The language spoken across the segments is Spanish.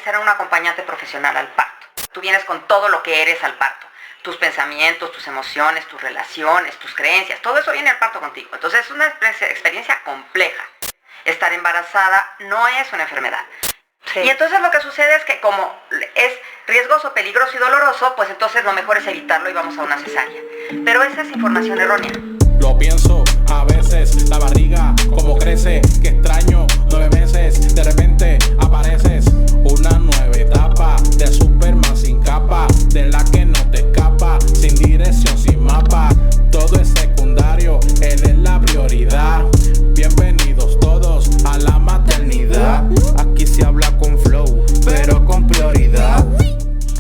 ser un acompañante profesional al parto. Tú vienes con todo lo que eres al parto. Tus pensamientos, tus emociones, tus relaciones, tus creencias, todo eso viene al parto contigo. Entonces es una experiencia compleja. Estar embarazada no es una enfermedad. Sí. Y entonces lo que sucede es que como es riesgoso, peligroso y doloroso, pues entonces lo mejor es evitarlo y vamos a una cesárea. Pero esa es información errónea. Lo pienso a veces, la barriga como crece, que extraño 9 meses, de repente apareces, una nueva etapa de Superman sin capa, de la que no te escapa, sin dirección, sin mapa, todo es secundario, él es la prioridad, bienvenidos todos a la maternidad, aquí se habla con flow, pero con prioridad.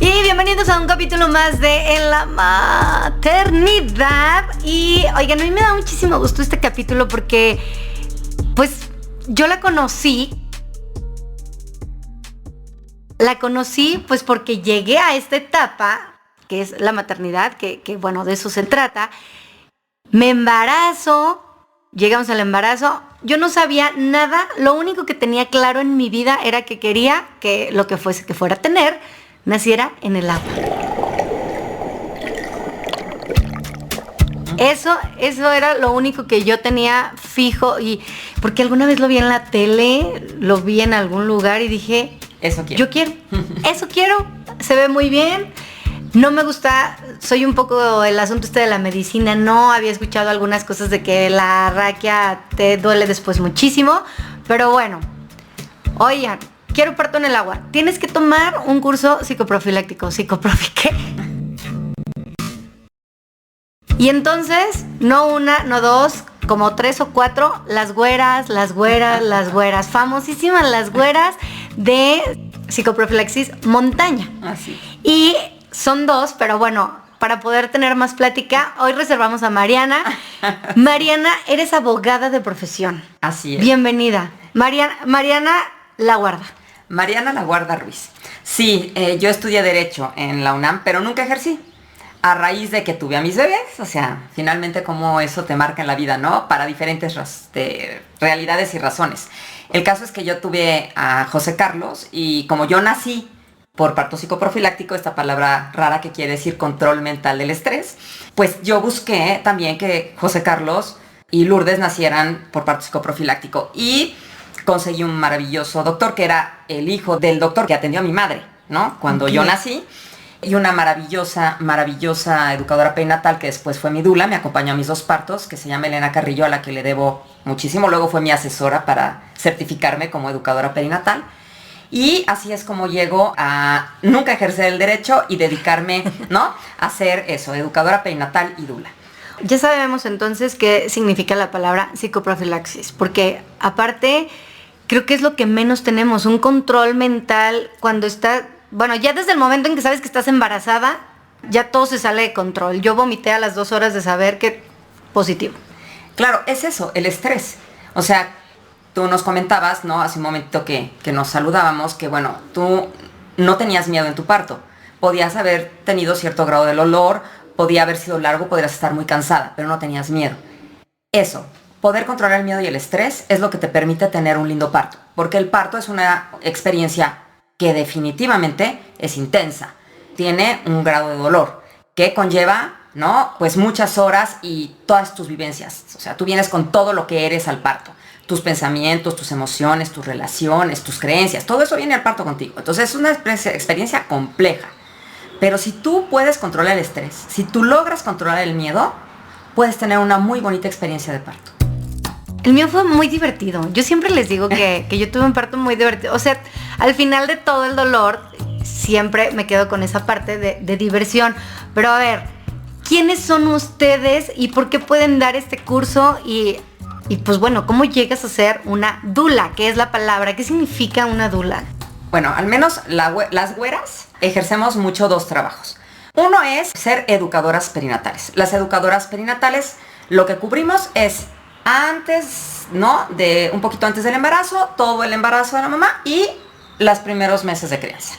Y bienvenidos a un capítulo más de En la Maternidad. Y oigan, a mí me da muchísimo gusto este capítulo porque pues yo la conocí pues porque llegué a esta etapa que es la maternidad, que bueno, de eso se trata. Me embarazo, llegamos al embarazo, yo no sabía nada, lo único que tenía claro en mi vida era que quería que lo que fuese que fuera a tener naciera en el agua. Eso era lo único que yo tenía fijo, y porque alguna vez lo vi en la tele, lo vi en algún lugar y dije, eso quiero. Yo quiero, eso quiero, se ve muy bien. No me gusta, soy un poco el asunto de la medicina, no había escuchado algunas cosas de que la raquia te duele después muchísimo, pero bueno, oigan, quiero parto en el agua. Tienes que tomar un curso psicoprofiláctico, ¿qué? Y entonces, no una, no dos, como 3 o 4, las güeras, famosísimas las güeras de psicoprofilaxis montaña. Así. Y son 2, pero bueno, para poder tener más plática, hoy reservamos a Mariana. Mariana, eres abogada de profesión. Así es. Bienvenida. Mariana Laguarda. Mariana Laguarda Ruiz. Sí, yo estudié Derecho en la UNAM, pero nunca ejercí. A raíz de que tuve a mis bebés, o sea, finalmente como eso te marca en la vida, ¿no? Para diferentes realidades y razones. El caso es que yo tuve a José Carlos y como yo nací por parto psicoprofiláctico, esta palabra rara que quiere decir control mental del estrés, pues yo busqué también que José Carlos y Lourdes nacieran por parto psicoprofiláctico y conseguí un maravilloso doctor que era el hijo del doctor que atendió a mi madre, ¿no? Cuando yo nací. Y una maravillosa educadora perinatal que después fue mi dula, me acompañó a mis 2 partos, que se llama Elena Carrillo, a la que le debo muchísimo. Luego fue mi asesora para certificarme como educadora perinatal. Y así es como llego a nunca ejercer el derecho y dedicarme, ¿no? A ser eso, educadora perinatal y dula. Ya sabemos entonces qué significa la palabra psicoprofilaxis, porque aparte creo que es lo que menos tenemos, un control mental cuando está... Bueno, ya desde el momento en que sabes que estás embarazada, ya todo se sale de control. Yo vomité a las 2 horas de saber que positivo. Claro, es eso, el estrés. O sea, tú nos comentabas, ¿no? Hace un momento que nos saludábamos, que bueno, tú no tenías miedo en tu parto. Podías haber tenido cierto grado de dolor, podía haber sido largo, podrías estar muy cansada, pero no tenías miedo. Eso, poder controlar el miedo y el estrés es lo que te permite tener un lindo parto. Porque el parto es una experiencia que definitivamente es intensa, tiene un grado de dolor que conlleva, ¿no? Pues muchas horas y todas tus vivencias. O sea, tú vienes con todo lo que eres al parto, tus pensamientos, tus emociones, tus relaciones, tus creencias, todo eso viene al parto contigo. Entonces es una experiencia compleja. Pero si tú puedes controlar el estrés, si tú logras controlar el miedo, puedes tener una muy bonita experiencia de parto. El mío fue muy divertido. Yo siempre les digo que yo tuve un parto muy divertido. O sea, al final de todo el dolor, siempre me quedo con esa parte de diversión. Pero a ver, ¿quiénes son ustedes y por qué pueden dar este curso? Y pues bueno, ¿cómo llegas a ser una dula? ¿Qué es la palabra? ¿Qué significa una dula? Bueno, al menos las güeras ejercemos mucho 2 trabajos. Uno es ser educadoras perinatales. Las educadoras perinatales lo que cubrimos es antes, ¿no? Un poquito antes del embarazo, todo el embarazo de la mamá y los primeros meses de crianza.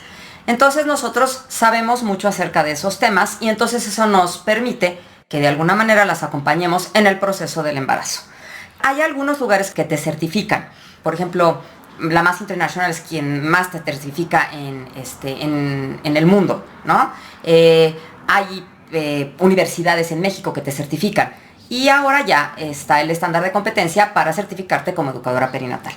Entonces nosotros sabemos mucho acerca de esos temas y entonces eso nos permite que de alguna manera las acompañemos en el proceso del embarazo. Hay algunos lugares que te certifican. Por ejemplo, la Mass International es quien más te certifica en el mundo, ¿no? Hay universidades en México que te certifican. Y ahora ya está el estándar de competencia para certificarte como educadora perinatal.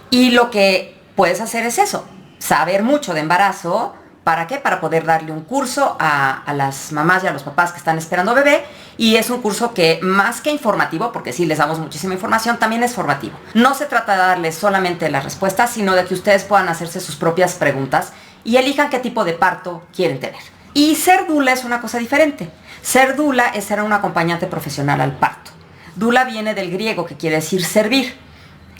Y lo que puedes hacer es eso, saber mucho de embarazo. ¿Para qué? Para poder darle un curso a las mamás y a los papás que están esperando bebé. Y es un curso que más que informativo, porque sí les damos muchísima información, también es formativo. No se trata de darles solamente las respuestas, sino de que ustedes puedan hacerse sus propias preguntas y elijan qué tipo de parto quieren tener. Y ser dula es una cosa diferente. Ser dula es ser un acompañante profesional al parto. Dula viene del griego, que quiere decir servir.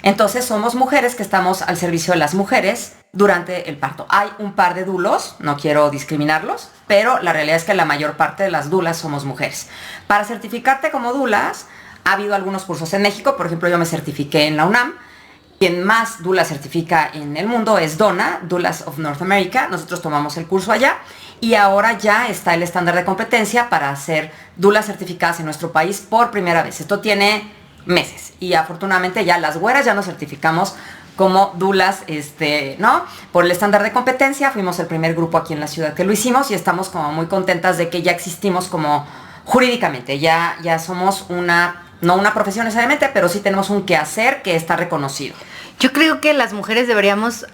Entonces somos mujeres que estamos al servicio de las mujeres durante el parto. Hay un par de dulos, no quiero discriminarlos, pero la realidad es que la mayor parte de las dulas somos mujeres. Para certificarte como dulas, ha habido algunos cursos en México. Por ejemplo, yo me certifiqué en la UNAM. Quien más dula certifica en el mundo es DONA, Doulas of North America. Nosotros tomamos el curso allá y ahora ya está el estándar de competencia para hacer dulas certificadas en nuestro país por primera vez. Esto tiene meses y afortunadamente ya las güeras ya nos certificamos como dulas, ¿no? Por el estándar de competencia. Fuimos el primer grupo aquí en la ciudad que lo hicimos y estamos como muy contentas de que ya existimos como jurídicamente. Ya somos no una profesión necesariamente, pero sí tenemos un quehacer que está reconocido. Yo creo que las mujeres deberíamos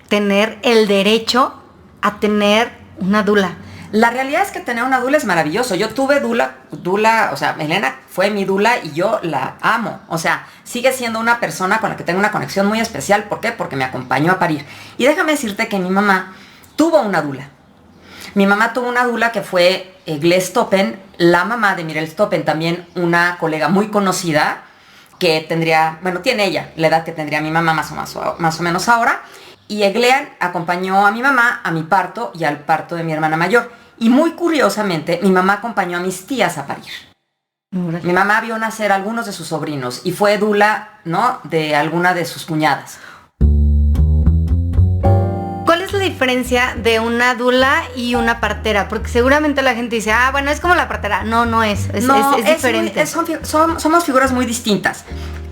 tener el derecho a tener una dula. La realidad es que tener una dula es maravilloso. Yo tuve dula, o sea, Elena fue mi dula y yo la amo. O sea, sigue siendo una persona con la que tengo una conexión muy especial. ¿Por qué? Porque me acompañó a parir. Y déjame decirte que mi mamá tuvo una dula. Mi mamá tuvo una dula que fue Gle Stoppen, la mamá de Mirel Stoppen, también una colega muy conocida que tiene ella la edad que tendría mi mamá más o menos ahora. Y Eglean acompañó a mi mamá a mi parto y al parto de mi hermana mayor. Y muy curiosamente, mi mamá acompañó a mis tías a parir. Mi mamá vio nacer a algunos de sus sobrinos y fue dula, ¿no?, de alguna de sus cuñadas. ¿Cuál es la diferencia de una dula y una partera? Porque seguramente la gente dice, bueno, es como la partera. No es diferente. Somos figuras muy distintas.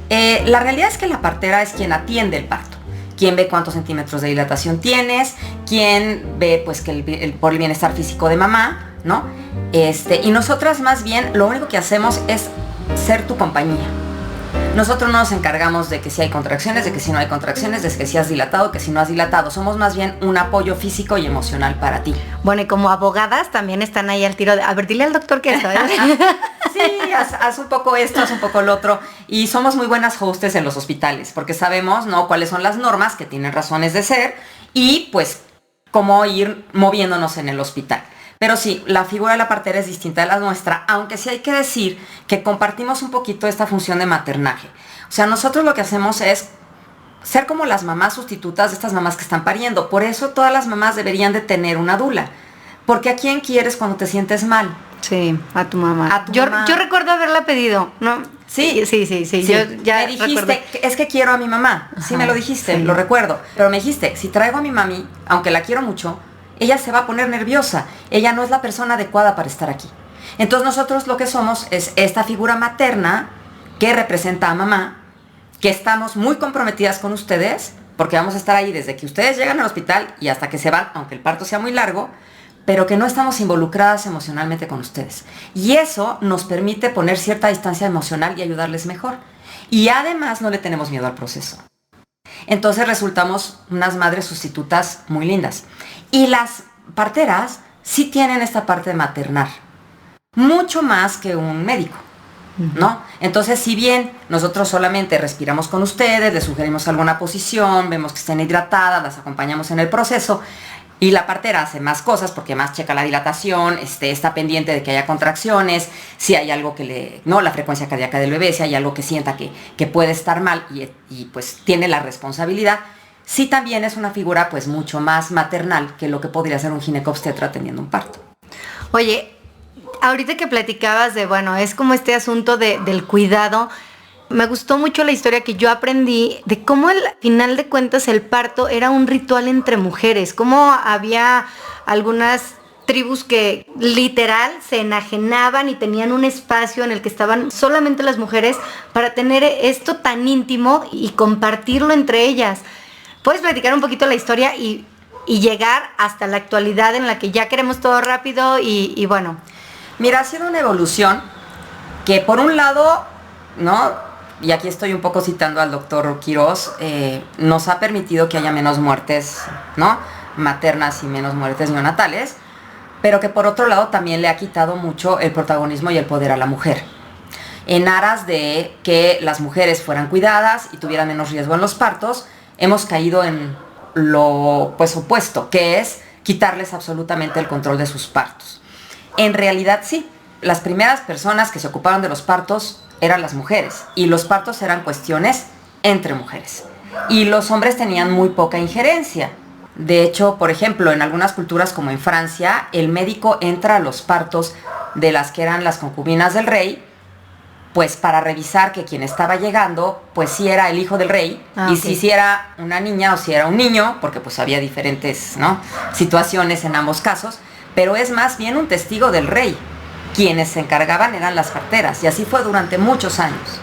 La realidad es que la partera es quien atiende el parto. Quien ve cuántos centímetros de dilatación tienes, quien ve pues que por el bienestar físico de mamá, ¿no? Y nosotras más bien lo único que hacemos es ser tu compañía. Nosotros no nos encargamos de que si hay contracciones, de que si no hay contracciones, de que si has dilatado, que si no has dilatado. Somos más bien un apoyo físico y emocional para ti. Bueno, y como abogadas también están ahí al tiro de, a ver, dile al doctor que eso, ¿eh? Sí, haz un poco esto, haz un poco lo otro. Y somos muy buenas hostes en los hospitales, porque sabemos, ¿no?, cuáles son las normas que tienen razones de ser y pues cómo ir moviéndonos en el hospital. Pero sí, la figura de la partera es distinta de la nuestra, aunque sí hay que decir que compartimos un poquito esta función de maternaje. O sea, nosotros lo que hacemos es ser como las mamás sustitutas de estas mamás que están pariendo. Por eso todas las mamás deberían de tener una dula. Porque ¿a quién quieres cuando te sientes mal? Sí, a tu mamá. Yo recuerdo haberla pedido, ¿no? Sí. Yo ya me dijiste, es que quiero a mi mamá. Ajá, sí me lo dijiste, sí. Lo recuerdo. Pero me dijiste, si traigo a mi mami, aunque la quiero mucho, ella se va a poner nerviosa. Ella no es la persona adecuada para estar aquí. Entonces nosotros lo que somos es esta figura materna que representa a mamá, que estamos muy comprometidas con ustedes, porque vamos a estar ahí desde que ustedes llegan al hospital y hasta que se van, aunque el parto sea muy largo, pero que no estamos involucradas emocionalmente con ustedes. Y eso nos permite poner cierta distancia emocional y ayudarles mejor. Y además no le tenemos miedo al proceso. Entonces resultamos unas madres sustitutas muy lindas. Y las parteras sí tienen esta parte de maternar, mucho más que un médico, ¿no? Entonces, si bien nosotros solamente respiramos con ustedes, les sugerimos alguna posición, vemos que estén hidratadas, las acompañamos en el proceso, y la partera hace más cosas porque más checa la dilatación, está pendiente de que haya contracciones, si hay algo la frecuencia cardíaca del bebé, si hay algo que sienta que puede estar mal y pues tiene la responsabilidad. Sí, también es una figura pues mucho más maternal que lo que podría ser un ginecobstetra teniendo un parto. Oye, ahorita que platicabas de, es como este asunto del cuidado, me gustó mucho la historia que yo aprendí de cómo al final de cuentas el parto era un ritual entre mujeres, cómo había algunas tribus que literal se enajenaban y tenían un espacio en el que estaban solamente las mujeres para tener esto tan íntimo y compartirlo entre ellas. ¿Puedes platicar un poquito la historia y llegar hasta la actualidad en la que ya queremos todo rápido y bueno? Mira, ha sido una evolución que por un lado, ¿no? Y aquí estoy un poco citando al doctor Quirós, nos ha permitido que haya menos muertes, ¿no? Maternas y menos muertes neonatales, pero que por otro lado también le ha quitado mucho el protagonismo y el poder a la mujer, en aras de que las mujeres fueran cuidadas y tuvieran menos riesgo en los partos. Hemos caído en lo pues opuesto, que es quitarles absolutamente el control de sus partos. En realidad sí, las primeras personas que se ocuparon de los partos eran las mujeres, y los partos eran cuestiones entre mujeres, y los hombres tenían muy poca injerencia. De hecho, por ejemplo, en algunas culturas como en Francia, el médico entra a los partos de las que eran las concubinas del rey, pues para revisar que quien estaba llegando, pues si era el hijo del rey, y okay, si era una niña o si era un niño, porque pues había diferentes, ¿no?, situaciones en ambos casos, pero es más bien un testigo del rey. Quienes se encargaban eran las parteras, y así fue durante muchos años.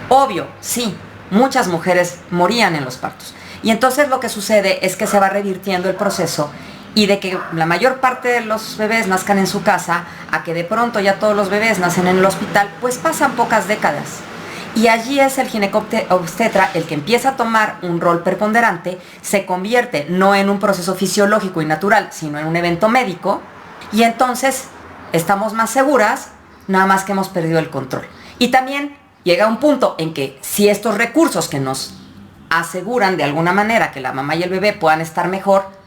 Obvio, sí, muchas mujeres morían en los partos, y entonces lo que sucede es que se va revirtiendo el proceso, y de que la mayor parte de los bebés nazcan en su casa a que de pronto ya todos los bebés nacen en el hospital, pues pasan pocas décadas. Y allí es el ginecobstetra el que empieza a tomar un rol preponderante, se convierte no en un proceso fisiológico y natural, sino en un evento médico, y entonces estamos más seguras, nada más que hemos perdido el control. Y también llega un punto en que si estos recursos que nos aseguran de alguna manera que la mamá y el bebé puedan estar mejor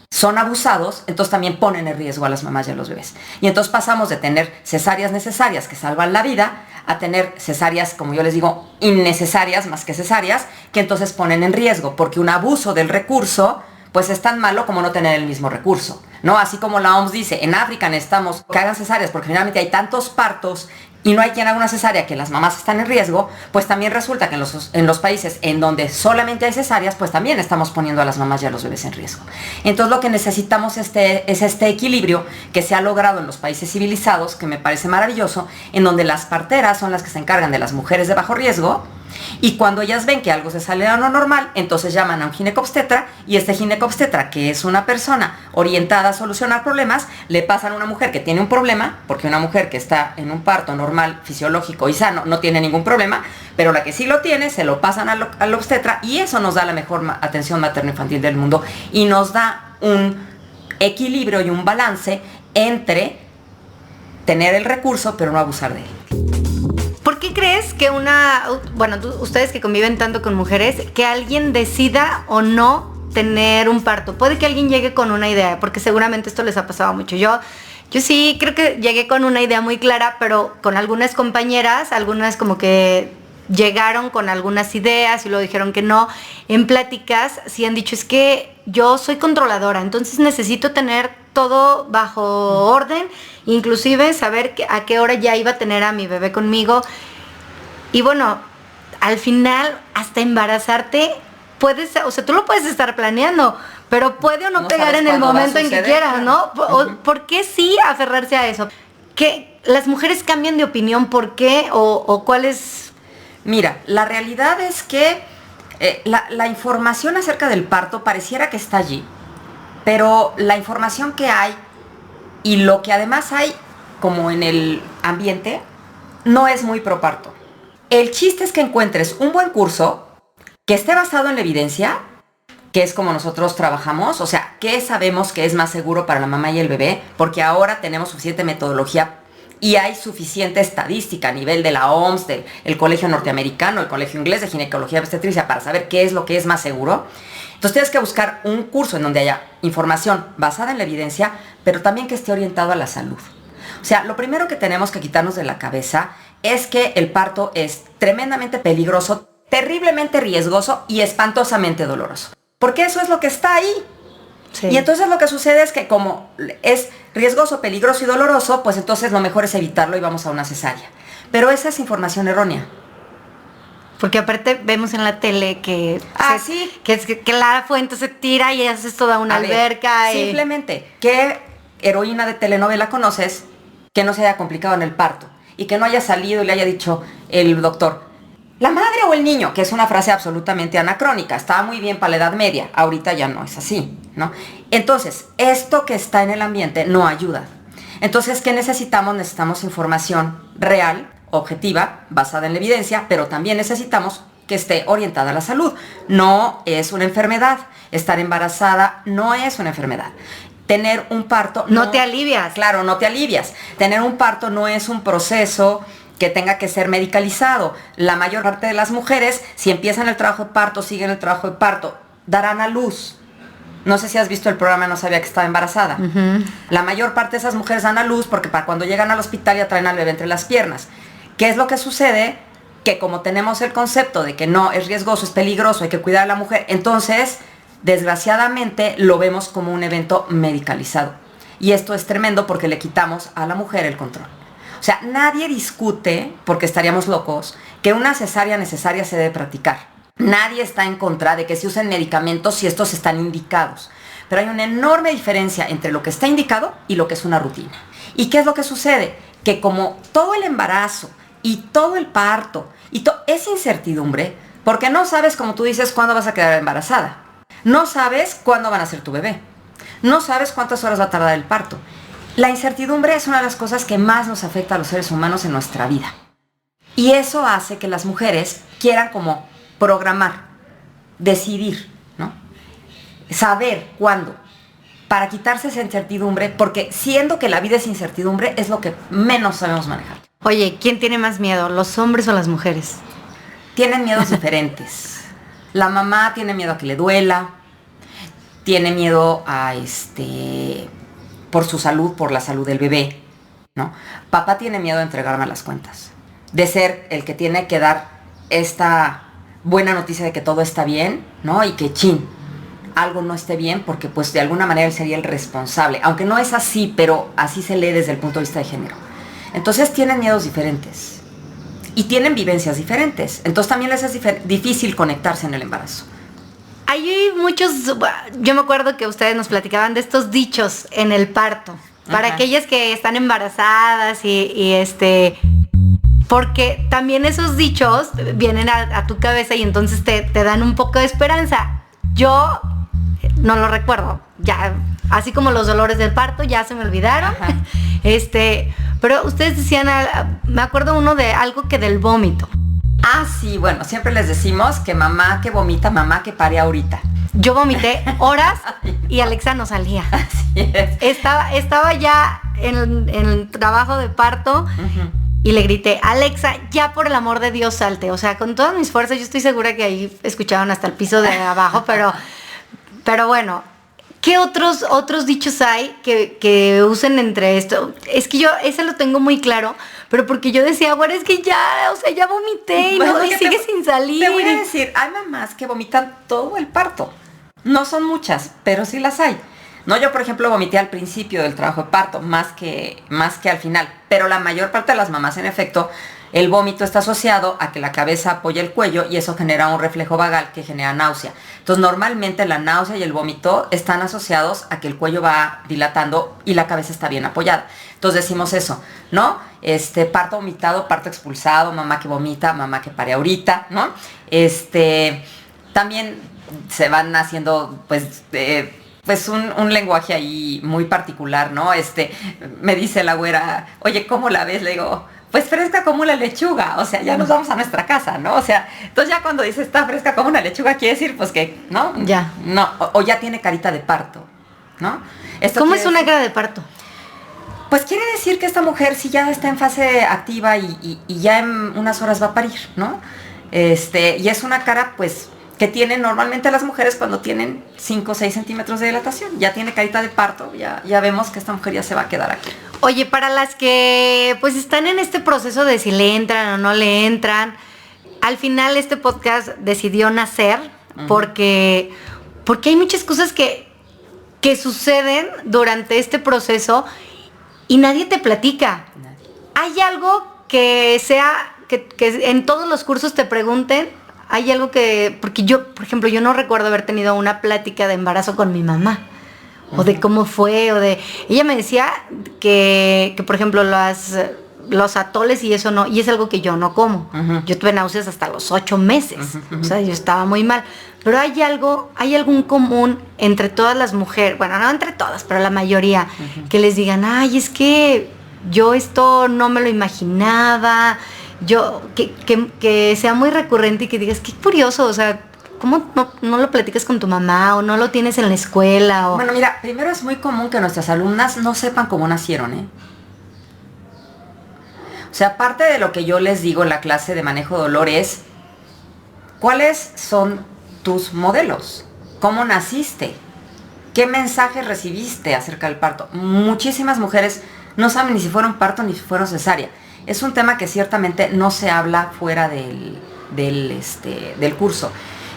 son abusados, entonces también ponen en riesgo a las mamás y a los bebés. Y entonces pasamos de tener cesáreas necesarias que salvan la vida a tener cesáreas, como yo les digo, innecesarias más que cesáreas, que entonces ponen en riesgo, porque un abuso del recurso pues es tan malo como no tener el mismo recurso, ¿no? Así como la OMS dice, en África necesitamos que hagan cesáreas porque finalmente hay tantos partos y no hay quien haga una cesárea, que las mamás están en riesgo, pues también resulta que en los países en donde solamente hay cesáreas, pues también estamos poniendo a las mamás y a los bebés en riesgo. Entonces lo que necesitamos es este equilibrio que se ha logrado en los países civilizados, que me parece maravilloso, en donde las parteras son las que se encargan de las mujeres de bajo riesgo, y cuando ellas ven que algo se sale de lo normal, entonces llaman a un ginecobstetra, y este ginecobstetra, que es una persona orientada a solucionar problemas, le pasan a una mujer que tiene un problema, porque una mujer que está en un parto normal, fisiológico y sano no tiene ningún problema, pero la que sí lo tiene, se lo pasan al obstetra, y eso nos da la mejor atención materno-infantil del mundo, y nos da un equilibrio y un balance entre tener el recurso, pero no abusar de él. ¿Por qué crees que ustedes que conviven tanto con mujeres, que alguien decida o no tener un parto? Puede que alguien llegue con una idea, porque seguramente esto les ha pasado mucho. Yo sí creo que llegué con una idea muy clara, pero con algunas compañeras, algunas como que llegaron con algunas ideas y luego dijeron que no. En pláticas sí han dicho, es que yo soy controladora, entonces necesito tener todo bajo orden, inclusive saber a qué hora ya iba a tener a mi bebé conmigo. Y bueno, al final hasta embarazarte puedes, o sea, tú lo puedes estar planeando, pero puede o no pegar en el momento en que quieras, ¿no? ¿Por qué sí aferrarse a eso? ¿Que las mujeres cambian de opinión? ¿Por qué? ¿O cuál es? Mira, la realidad es que la información acerca del parto pareciera que está allí, pero la información que hay y lo que además hay como en el ambiente no es muy pro parto. El chiste es que encuentres un buen curso que esté basado en la evidencia, que es como nosotros trabajamos, o sea, que sabemos que es más seguro para la mamá y el bebé, porque ahora tenemos suficiente metodología y hay suficiente estadística a nivel de la OMS, del Colegio Norteamericano, el Colegio Inglés de Ginecología y Obstetricia, para saber qué es lo que es más seguro. Entonces tienes que buscar un curso en donde haya información basada en la evidencia, pero también que esté orientado a la salud. O sea, lo primero que tenemos que quitarnos de la cabeza es que el parto es tremendamente peligroso, terriblemente riesgoso y espantosamente doloroso. Porque eso es lo que está ahí. Sí. Y entonces lo que sucede es que como es riesgoso, peligroso y doloroso, pues entonces lo mejor es evitarlo y vamos a una cesárea. Pero esa es información errónea. Porque aparte vemos en la tele que sí, que la fuente se tira y haces toda una alberca. Simplemente, ¿qué heroína de telenovela conoces que no se haya complicado en el parto y que no haya salido y le haya dicho el doctor, la madre o el niño, que es una frase absolutamente anacrónica, estaba muy bien para la Edad Media, ahorita ya no es así, ¿no? Entonces, esto que está en el ambiente no ayuda. Entonces, ¿qué necesitamos? Necesitamos información real, objetiva, basada en la evidencia, pero también necesitamos que esté orientada a la salud. No es una enfermedad. Estar embarazada no es una enfermedad. Tener un parto... No te alivias. Claro, no te alivias. Tener un parto no es un proceso que tenga que ser medicalizado. La mayor parte de las mujeres, si empiezan el trabajo de parto, siguen el trabajo de parto, darán a luz. No sé si has visto el programa No sabía que estaba embarazada. Uh-huh. La mayor parte de esas mujeres dan a luz porque para cuando llegan al hospital ya traen al bebé entre las piernas. ¿Qué es lo que sucede? Que como tenemos el concepto de que no, es riesgoso, es peligroso, hay que cuidar a la mujer, entonces, desgraciadamente, lo vemos como un evento medicalizado. Y esto es tremendo porque le quitamos a la mujer el control. O sea, nadie discute, porque estaríamos locos, que una cesárea necesaria se debe practicar. Nadie está en contra de que se usen medicamentos si estos están indicados. Pero hay una enorme diferencia entre lo que está indicado y lo que es una rutina. ¿Y qué es lo que sucede? Que como todo el embarazo y todo el parto y es incertidumbre, porque no sabes, como tú dices, cuándo vas a quedar embarazada. No sabes cuándo van a ser tu bebé. No sabes cuántas horas va a tardar el parto. La incertidumbre es una de las cosas que más nos afecta a los seres humanos en nuestra vida. Y eso hace que las mujeres quieran como programar, decidir, ¿no? Saber cuándo, para quitarse esa incertidumbre, porque siendo que la vida es incertidumbre, es lo que menos sabemos manejar. Oye, ¿quién tiene más miedo, los hombres o las mujeres? Tienen miedos diferentes. La mamá tiene miedo a que le duela, tiene miedo a por su salud, por la salud del bebé, ¿no? Papá tiene miedo de entregarme las cuentas, de ser el que tiene que dar esta buena noticia de que todo está bien, ¿no? Y que algo no esté bien, porque pues de alguna manera él sería el responsable, aunque no es así, pero así se lee desde el punto de vista de género. Entonces tienen miedos diferentes y tienen vivencias diferentes, entonces también les es difícil conectarse en el embarazo. Hay muchos, yo me acuerdo que ustedes nos platicaban de estos dichos en el parto, para Ajá. aquellas que están embarazadas porque también esos dichos vienen a tu cabeza y entonces te dan un poco de esperanza. Yo no lo recuerdo, ya, así como los dolores del parto ya se me olvidaron. Ajá. Pero ustedes decían, me acuerdo uno de algo que del vómito. Ah, sí, bueno, siempre les decimos que mamá que vomita, mamá que pare ahorita. Yo vomité horas y Alexa no salía. Así es. Estaba ya en el trabajo de parto. Uh-huh. Y le grité, Alexa, ya por el amor de Dios salte. O sea, con todas mis fuerzas, yo estoy segura que ahí escuchaban hasta el piso de abajo, pero bueno, ¿qué otros dichos hay que usen entre esto? Es que yo ese lo tengo muy claro, pero porque yo decía, bueno, es que ya, o sea, ya vomité y, Bueno, y sigue sin salir. Te voy a decir, hay mamás que vomitan todo el parto. No son muchas, pero sí las hay. No, yo por ejemplo vomité al principio del trabajo de parto, más que al final. Pero la mayor parte de las mamás, en efecto, el vómito está asociado a que la cabeza apoya el cuello y eso genera un reflejo vagal que genera náusea. Entonces normalmente la náusea y el vómito están asociados a que el cuello va dilatando y la cabeza está bien apoyada. Entonces decimos eso, ¿no? Parto vomitado, parto expulsado, mamá que vomita, mamá que pare ahorita, ¿no? También se van haciendo, pues un lenguaje ahí muy particular, ¿no? Me dice la güera, oye, ¿cómo la ves? Le digo, pues fresca como una lechuga, o sea, ya nos vamos a nuestra casa, ¿no? O sea, entonces ya cuando dice está fresca como una lechuga, quiere decir, pues que, ¿no? Ya. No, o ya tiene carita de parto, ¿no? ¿Cómo es una cara de parto? Pues quiere decir que esta mujer sí ya está en fase activa y ya en unas horas va a parir, ¿no? Y es una cara, pues, que tienen normalmente las mujeres cuando tienen 5 o 6 centímetros de dilatación. Ya tiene carita de parto, ya vemos que esta mujer ya se va a quedar aquí. Oye, para las que pues están en este proceso de si le entran o no le entran, al final este podcast decidió nacer porque hay muchas cosas que suceden durante este proceso y nadie te platica. Nadie. ¿Hay algo que en todos los cursos te pregunten? Hay algo porque yo, por ejemplo, yo no recuerdo haber tenido una plática de embarazo con mi mamá. O de cómo fue, ella me decía que por ejemplo, los atoles y eso no, y es algo que yo no como. Yo tuve náuseas hasta los 8 meses, o sea, yo estaba muy mal. Pero hay algún común entre todas las mujeres, bueno, no entre todas, pero la mayoría, que les digan, ay, es que yo esto no me lo imaginaba, que sea muy recurrente y que digas, qué curioso, o sea, ¿cómo no lo platicas con tu mamá o no lo tienes en la escuela? O... Bueno, mira, primero es muy común que nuestras alumnas no sepan cómo nacieron, ¿eh? O sea, parte de lo que yo les digo en la clase de manejo de dolor es, ¿cuáles son tus modelos? ¿Cómo naciste? ¿Qué mensajes recibiste acerca del parto? Muchísimas mujeres no saben ni si fueron parto ni si fueron cesárea. Es un tema que ciertamente no se habla fuera del curso.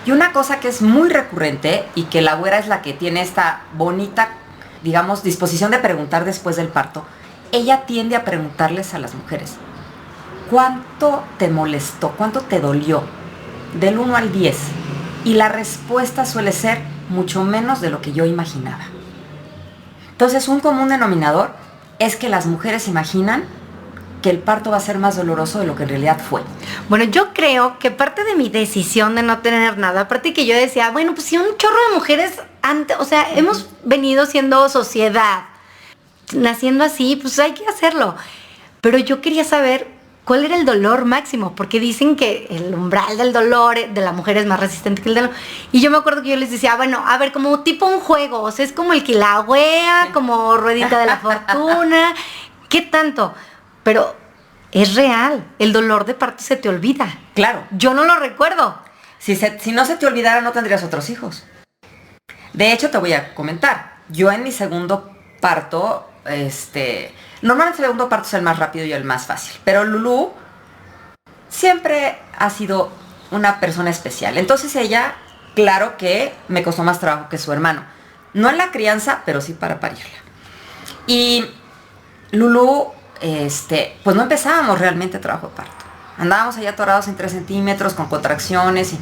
Y una cosa que es muy recurrente y que la güera es la que tiene esta bonita, digamos, disposición de preguntar después del parto, ella tiende a preguntarles a las mujeres, ¿cuánto te molestó? ¿Cuánto te dolió? Del 1 al 10. Y la respuesta suele ser mucho menos de lo que yo imaginaba. Entonces, un común denominador es que las mujeres imaginan que el parto va a ser más doloroso de lo que en realidad fue. Bueno, yo creo que parte de mi decisión de no tener nada, aparte que yo decía, bueno, pues si un chorro de mujeres antes, o sea, hemos venido siendo sociedad, naciendo así, pues hay que hacerlo. Pero yo quería saber cuál era el dolor máximo, porque dicen que el umbral del dolor de la mujer es más resistente que el del... Y yo me acuerdo que yo les decía, bueno, a ver, como tipo un juego, o sea, es como el Kilauea, como Ruedita de la Fortuna, ¿qué tanto? Pero es real, el dolor de parto se te olvida. Claro. Yo no lo recuerdo. Si no se te olvidara, no tendrías otros hijos. De hecho, te voy a comentar, yo en mi segundo parto, normalmente el segundo parto es el más rápido y el más fácil, pero Lulú siempre ha sido una persona especial. Entonces ella, claro que me costó más trabajo que su hermano. No en la crianza, pero sí para parirla. Y Lulú, pues no empezábamos realmente trabajo de parto. Andábamos allá atorados en 3 centímetros con contracciones y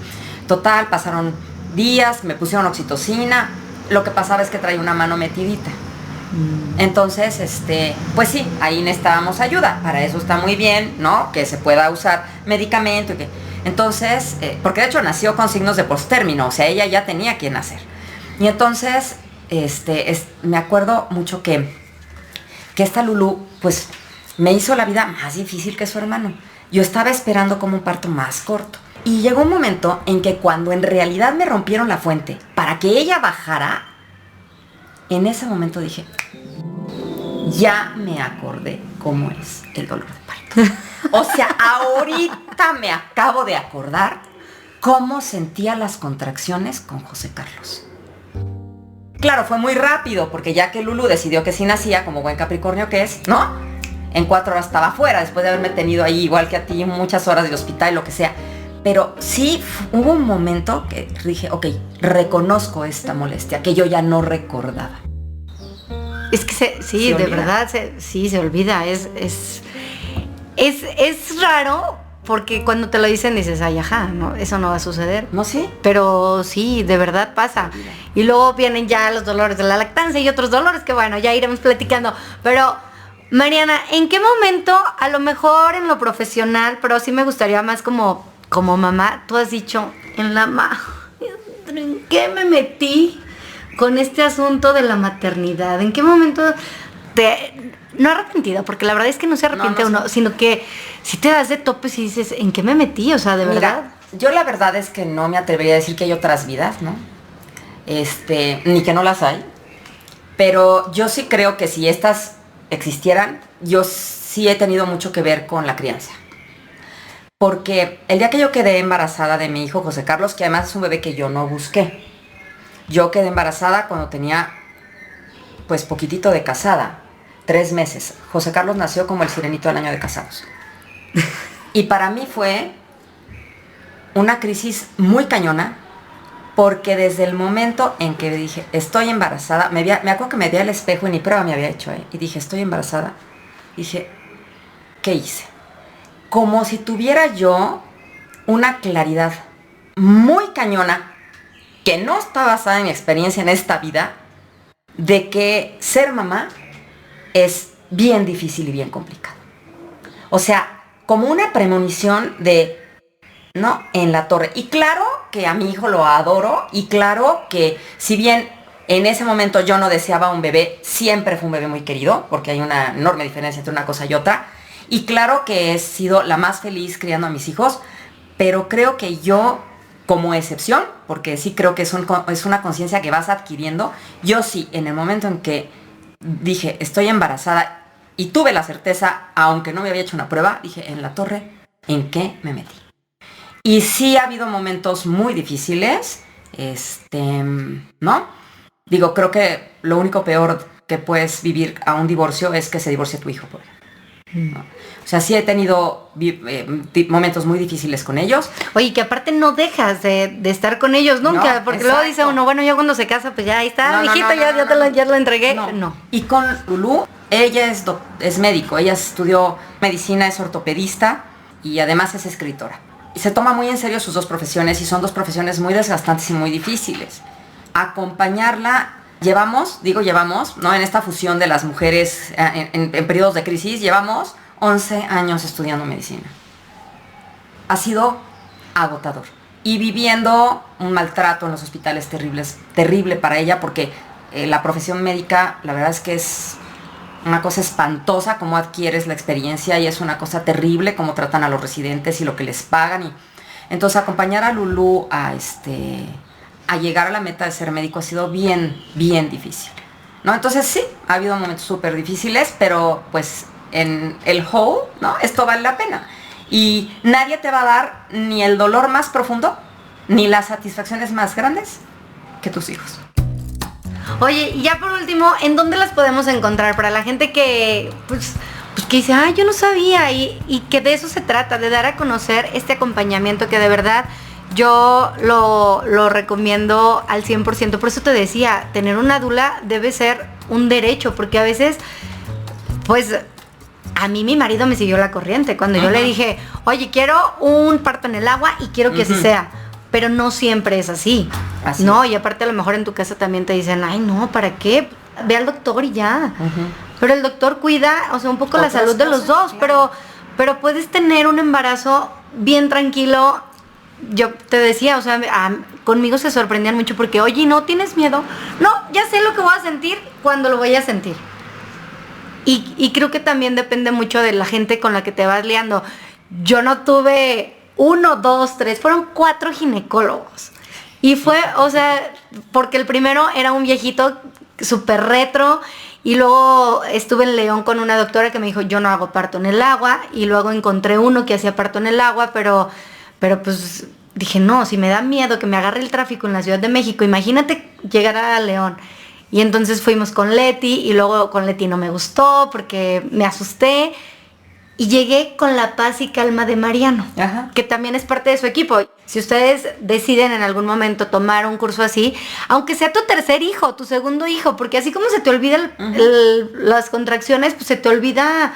total, pasaron días, me pusieron oxitocina. Lo que pasaba es que traía una mano metidita. Entonces, pues sí, ahí necesitábamos ayuda. Para eso está muy bien, ¿no? Que se pueda usar medicamento y que... Entonces, porque de hecho nació con signos de postérmino, o sea, ella ya tenía que nacer. Y entonces, me acuerdo mucho que esta Lulú, pues, me hizo la vida más difícil que su hermano. Yo estaba esperando como un parto más corto. Y llegó un momento en que cuando en realidad me rompieron la fuente para que ella bajara, en ese momento dije, ya me acordé cómo es el dolor de parto. O sea, ahorita me acabo de acordar cómo sentía las contracciones con José Carlos. Claro, fue muy rápido, porque ya que Lulú decidió que sí nacía, como buen Capricornio que es, ¿no? En 4 horas estaba fuera, después de haberme tenido ahí, igual que a ti, muchas horas de hospital y lo que sea. Pero sí hubo un momento que dije, ok, reconozco esta molestia que yo ya no recordaba. Es que sí, de verdad, se olvida. Es raro porque cuando te lo dicen dices, ay, ajá, no, eso no va a suceder. ¿No, sí? Pero sí, de verdad pasa. Y luego vienen ya los dolores de la lactancia y otros dolores que bueno, ya iremos platicando. Pero, Mariana, ¿en qué momento, a lo mejor en lo profesional, pero sí me gustaría más como mamá, tú has dicho, ¿en qué me metí con este asunto de la maternidad? ¿En qué momento no arrepentida? Porque la verdad es que no se arrepiente uno, sino que si te das de topes y dices, ¿en qué me metí? O sea, de verdad. Yo la verdad es que no me atrevería a decir que hay otras vidas, ¿no? Ni que no las hay. Pero yo sí creo que si estas existieran, yo sí he tenido mucho que ver con la crianza. Porque el día que yo quedé embarazada de mi hijo José Carlos, que además es un bebé que yo no busqué, yo quedé embarazada cuando tenía, pues, poquitito de casada, 3 meses. José Carlos nació como el sirenito del año de casados. Y para mí fue una crisis muy cañona, porque desde el momento en que dije, estoy embarazada, me acuerdo que me vi al espejo y ni prueba me había hecho, y dije, estoy embarazada. Dije, ¿qué hice? Como si tuviera yo una claridad muy cañona, que no está basada en mi experiencia en esta vida, de que ser mamá es bien difícil y bien complicado. O sea, como una premonición de, ¿no? En la torre. Y claro que a mi hijo lo adoro y claro que si bien en ese momento yo no deseaba un bebé, siempre fue un bebé muy querido, porque hay una enorme diferencia entre una cosa y otra. Y claro que he sido la más feliz criando a mis hijos, pero creo que yo, como excepción, porque sí creo que es una conciencia que vas adquiriendo, yo sí, en el momento en que dije, estoy embarazada y tuve la certeza, aunque no me había hecho una prueba, dije, en la torre, ¿en qué me metí? Y sí ha habido momentos muy difíciles, ¿no? Digo, creo que lo único peor que puedes vivir a un divorcio es que se divorcie tu hijo, por ejemplo, ¿no? O sea, sí he tenido momentos muy difíciles con ellos. Oye, que aparte no dejas de estar con ellos nunca, No, porque exacto. luego dice uno, bueno, ya cuando se casa, pues ya ahí está, No, mijito, no, ya lo entregué. No. No. Y con Lulú, ella es médico, ella estudió medicina, es ortopedista y además es escritora. Y se toma muy en serio sus dos profesiones y son dos profesiones muy desgastantes y muy difíciles. Acompañarla, llevamos, ¿no? En esta fusión de las mujeres en periodos de crisis, llevamos 11 años estudiando medicina. Ha sido agotador. Y viviendo un maltrato en los hospitales terrible para ella, porque la profesión médica, la verdad es que es una cosa espantosa cómo adquieres la experiencia y es una cosa terrible cómo tratan a los residentes y lo que les pagan. Y entonces acompañar a Lulú a llegar a la meta de ser médico ha sido bien difícil, ¿no? Entonces sí, ha habido momentos súper difíciles, pero pues en el whole, ¿no? Esto vale la pena. Y nadie te va a dar ni el dolor más profundo, ni las satisfacciones más grandes que tus hijos. Oye, y ya por último, ¿en dónde las podemos encontrar? Para la gente que, pues que dice, yo no sabía, y que de eso se trata, de dar a conocer este acompañamiento que de verdad yo lo recomiendo al 100%. Por eso te decía, tener una dula debe ser un derecho, porque a veces, pues, a mí mi marido me siguió la corriente. Cuando yo le dije, oye, quiero un parto en el agua y quiero que así sea. Pero no siempre es así. No, y aparte a lo mejor en tu casa también te dicen, ay, no, ¿para qué? Ve al doctor y ya. Pero el doctor cuida, o sea, un poco la salud de los dos, claro. pero puedes tener un embarazo bien tranquilo. Yo te decía, o sea, conmigo se sorprendían mucho porque, oye, ¿no tienes miedo? No, ya sé lo que voy a sentir cuando lo voy a sentir. Y creo que también depende mucho de la gente con la que te vas liando. Yo no tuve 1, 2, 3, fueron 4 ginecólogos. Y fue, o sea, porque el primero era un viejito súper retro, y luego estuve en León con una doctora que me dijo, yo no hago parto en el agua, y luego encontré uno que hacía parto en el agua, pero pues dije, no, si me da miedo que me agarre el tráfico en la Ciudad de México, imagínate llegar a León. Y entonces fuimos con Leti, y luego con Leti no me gustó porque me asusté, y llegué con la paz y calma de Mariano, que también es parte de su equipo. Si ustedes deciden en algún momento tomar un curso así, aunque sea tu tercer hijo, tu segundo hijo, porque así como se te olvida las contracciones, pues se te olvida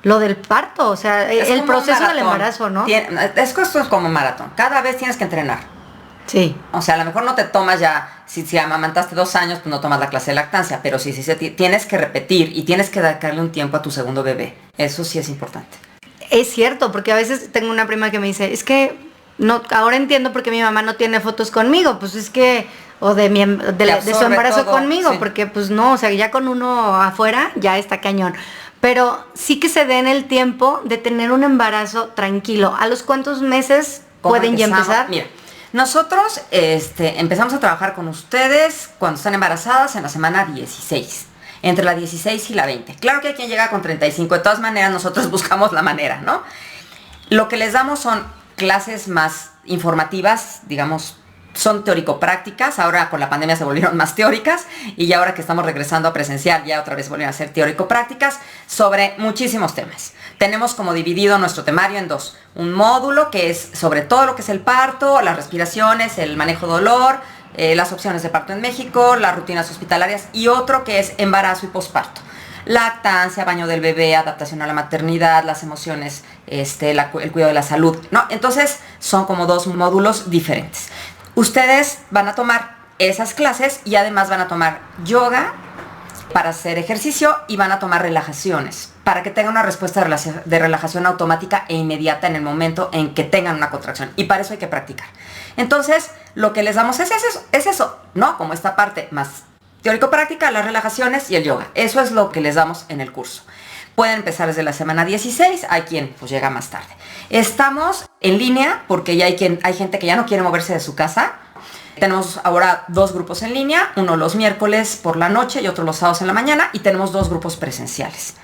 lo del parto, o sea, el proceso del embarazo, ¿no? Esto es como un maratón. Cada vez tienes que entrenar. Sí. O sea, a lo mejor no te tomas ya, si amamantaste 2 años, pues no tomas la clase de lactancia, pero sí, tienes que repetir y tienes que darle un tiempo a tu segundo bebé. Eso sí es importante. Es cierto, porque a veces tengo una prima que me dice, es que no, ahora entiendo por qué mi mamá no tiene fotos conmigo, pues es que, o de su embarazo todo, conmigo, sí. Porque pues no, o sea, ya con uno afuera ya está cañón. Pero sí que se den el tiempo de tener un embarazo tranquilo. ¿A los cuántos meses pueden ya empezar? Mira, nosotros empezamos a trabajar con ustedes cuando están embarazadas en la semana 16, entre la 16 y la 20. Claro que hay quien llega con 35, de todas maneras nosotros buscamos la manera, ¿no? Lo que les damos son clases más informativas, digamos, son teórico-prácticas, ahora con la pandemia se volvieron más teóricas y ya ahora que estamos regresando a presencial ya otra vez volvieron a ser teórico-prácticas sobre muchísimos temas. Tenemos como dividido nuestro temario en 2, un módulo que es sobre todo lo que es el parto, las respiraciones, el manejo de dolor, las opciones de parto en México, las rutinas hospitalarias y otro que es embarazo y posparto. Lactancia, baño del bebé, adaptación a la maternidad, las emociones, el cuidado de la salud, ¿no? Entonces son como 2 módulos diferentes. Ustedes van a tomar esas clases y además van a tomar yoga para hacer ejercicio y van a tomar relajaciones para que tengan una respuesta de relajación automática e inmediata en el momento en que tengan una contracción. Y para eso hay que practicar. Entonces, lo que les damos es eso, ¿no? Como esta parte más teórico-práctica, las relajaciones y el yoga. Eso es lo que les damos en el curso. Pueden empezar desde la semana 16, hay quien pues llega más tarde. Estamos en línea porque ya hay gente que ya no quiere moverse de su casa. Tenemos ahora 2 grupos en línea, uno los miércoles por la noche y otro los sábados en la mañana, y tenemos 2 grupos presenciales.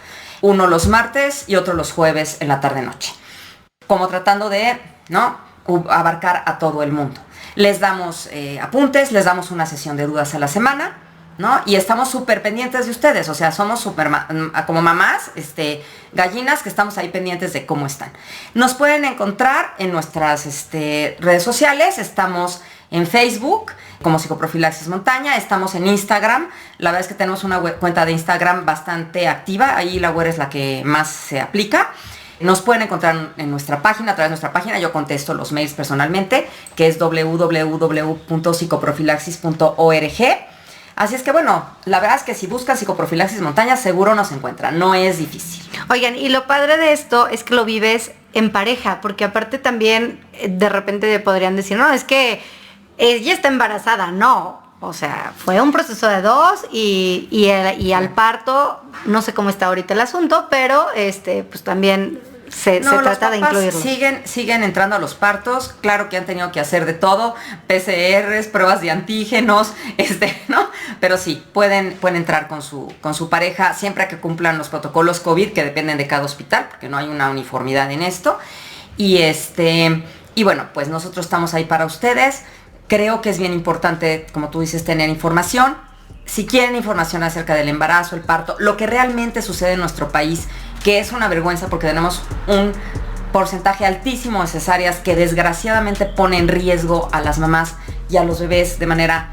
Uno los martes y otro los jueves en la tarde-noche. Como tratando de, ¿no?, abarcar a todo el mundo. Les damos apuntes, les damos una sesión de dudas a la semana, ¿no? Y estamos súper pendientes de ustedes, o sea, somos súper como mamás, gallinas que estamos ahí pendientes de cómo están. Nos pueden encontrar en nuestras redes sociales, estamos en Facebook como Psicoprofilaxis Montaña, estamos en Instagram, la verdad es que tenemos una cuenta de Instagram bastante activa, ahí la web es la que más se aplica. Nos pueden encontrar en nuestra página, a través de nuestra página, yo contesto los mails personalmente, que es www.psicoprofilaxis.org. Así es que bueno, la verdad es que si buscan Psicoprofilaxis Montaña seguro nos encuentran, no es difícil. Oigan, y lo padre de esto es que lo vives en pareja, porque aparte también de repente podrían decir, no, es que ella está embarazada, no. O sea, fue un proceso de 2 y al parto, no sé cómo está ahorita el asunto, pero pues también se trata de incluirlo. Siguen entrando a los partos, claro que han tenido que hacer de todo, PCRs, pruebas de antígenos, ¿no? Pero sí, pueden entrar con su pareja siempre que cumplan los protocolos COVID que dependen de cada hospital, porque no hay una uniformidad en esto. Y bueno, pues nosotros estamos ahí para ustedes. Creo que es bien importante, como tú dices, tener información. Si quieren información acerca del embarazo, el parto, lo que realmente sucede en nuestro país, que es una vergüenza porque tenemos un porcentaje altísimo de cesáreas que desgraciadamente pone en riesgo a las mamás y a los bebés de manera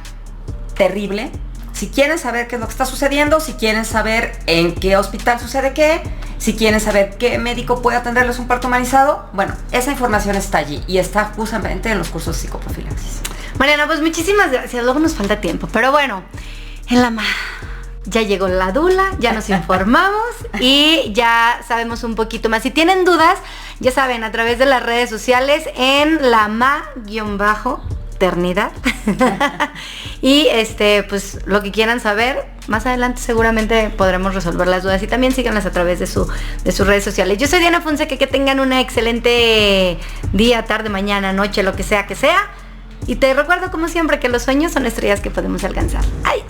terrible. Si quieren saber qué es lo que está sucediendo, si quieren saber en qué hospital sucede qué, si quieren saber qué médico puede atenderles un parto humanizado, bueno, esa información está allí y está justamente en los cursos de psicoprofilaxis. Mariana, pues muchísimas gracias. Luego nos falta tiempo, pero bueno, ya llegó la dula, ya nos informamos y ya sabemos un poquito más. Si tienen dudas, ya saben, a través de las redes sociales en la ma_ternidad y pues lo que quieran saber, más adelante seguramente podremos resolver las dudas y también síganlas a través de sus redes sociales. Yo soy Diana Fonseca, que tengan una excelente día, tarde, mañana, noche, lo que sea. Y te recuerdo como siempre que los sueños son estrellas que podemos alcanzar. ¡Adiós!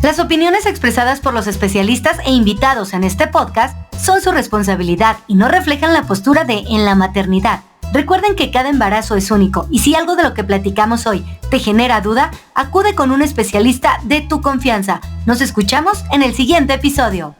Las opiniones expresadas por los especialistas e invitados en este podcast son su responsabilidad y no reflejan la postura de En la Maternidad. Recuerden que cada embarazo es único y si algo de lo que platicamos hoy te genera duda, acude con un especialista de tu confianza. Nos escuchamos en el siguiente episodio.